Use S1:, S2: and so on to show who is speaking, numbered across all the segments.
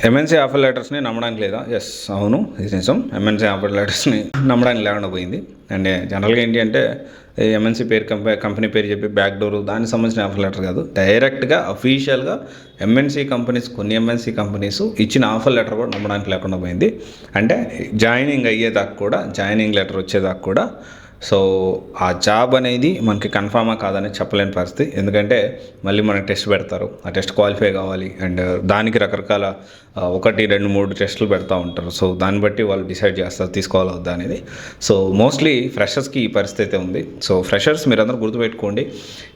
S1: MNC offer లెటర్స్ని నమ్మడానికి లేదా? Yes, అవును, ఇది నిజం. ఎంఎన్సీ ఆఫర్ లెటర్స్ని నమ్మడానికి లేకుండా పోయింది. అండ్ జనరల్గా ఏంటి అంటే ఎంఎన్సీ పేరు కంపెనీ పేరు చెప్పి బ్యాక్ డోర్ దానికి సంబంధించిన ఆఫర్ లెటర్ కాదు, డైరెక్ట్గా అఫీషియల్గా ఎంఎన్సీ కంపెనీస్, కొన్ని ఎంఎన్సీ కంపెనీస్ ఇచ్చిన ఆఫర్ లెటర్ కూడా నమ్మడానికి లేకుండా పోయింది. అంటే జాయినింగ్ అయ్యేదాకా కూడా, జాయినింగ్ లెటర్ వచ్చేదాకా కూడా సో ఆ జాబ్ అనేది మనకి కన్ఫామా కాదని చెప్పలేని పరిస్థితి. ఎందుకంటే మళ్ళీ మనకి టెస్ట్ పెడతారు, ఆ టెస్ట్ క్వాలిఫై కావాలి. అండ్ దానికి రకరకాల 1, 2, 3 టెస్టులు పెడతా ఉంటారు. సో దాన్ని బట్టి వాళ్ళు డిసైడ్ చేస్తారు తీసుకోవాలా వద్దా అనేది. సో మోస్ట్లీ ఫ్రెషర్స్కి ఈ పరిస్థితి ఉంది. సో ఫ్రెషర్స్ మీరందరూ గుర్తుపెట్టుకోండి,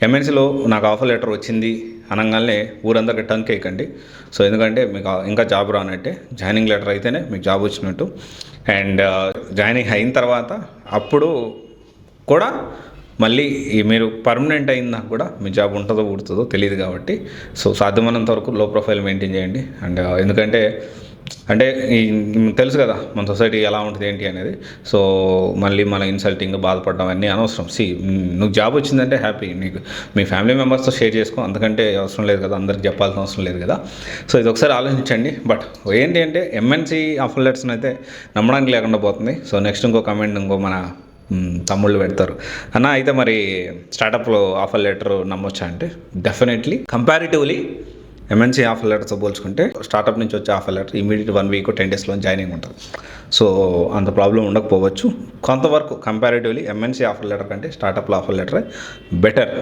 S1: ఎంఎన్సీలో నాకు ఆఫర్ లెటర్ వచ్చింది అనగానే ఊరందరికీ టంక్ వేయకండి. సో ఎందుకంటే మీకు ఇంకా జాబ్ రానట్టే, జాయినింగ్ లెటర్ అయితేనే మీకు జాబ్ వచ్చినట్టు. అండ్ జాయినింగ్ అయిన తర్వాత అప్పుడు కూడా మళ్ళీ మీరు పర్మనెంట్ అయినా కూడా మీ జాబ్ ఉంటుందో ఊడుతుందో తెలియదు. కాబట్టి సో సాధ్యమైనంత వరకు లో ప్రొఫైల్ మెయింటైన్ చేయండి. అండ్ ఎందుకంటే తెలుసు కదా మన సొసైటీ ఎలా ఉంటుంది ఏంటి అనేది. సో మళ్ళీ మన ఇన్సల్టింగ్ బాధపడడం అన్నీ అనవసరం. నువ్వు జాబ్ వచ్చిందంటే హ్యాపీ, నీకు మీ ఫ్యామిలీ మెంబర్స్తో షేర్ చేసుకో, అందుకంటే అవసరం లేదు కదా, అందరికి చెప్పాల్సిన అవసరం లేదు కదా. సో ఇది ఒకసారి ఆలోచించండి. బట్ ఏంటి అంటే ఎంఎన్సీ ఆఫర్ లెటర్స్ని అయితే నమ్మడానికి లేకుండా పోతుంది. సో నెక్స్ట్ ఇంకో కమెంట్ ఇంకో మన తమ్ముళ్ళు పెడతారు, అన్న అయితే మరి స్టార్టప్లో ఆఫర్ లెటర్ నమ్మొచ్చా అంటే డెఫినెట్లీ కంపారిటివ్లీ ఎంఎన్సీ ఆఫర్ లెటర్తో పోల్చుకుంటే స్టార్టప్ నుంచి వచ్చే ఆఫర్ లెటర్ ఇమీడియట్ 1 వీక్ 10 డేస్లో జాయినింగ్ ఉంటుంది. సో అంత ప్రాబ్లం ఉండకపోవచ్చు. కొంతవరకు కంపారిటివ్లీ ఎంఎన్సీ ఆఫర్ లెటర్ కంటే స్టార్టప్లో ఆఫర్ లెటరే బెటర్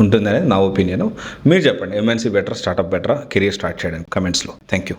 S1: ఉంటుందనేది నా ఒపీనియన్. మీరు చెప్పండి, ఎంఎన్సీ బెటర్, స్టార్టప్ బెటరా కెరీర్ స్టార్ట్ చేయడానికి? కమెంట్స్లో. Thank you.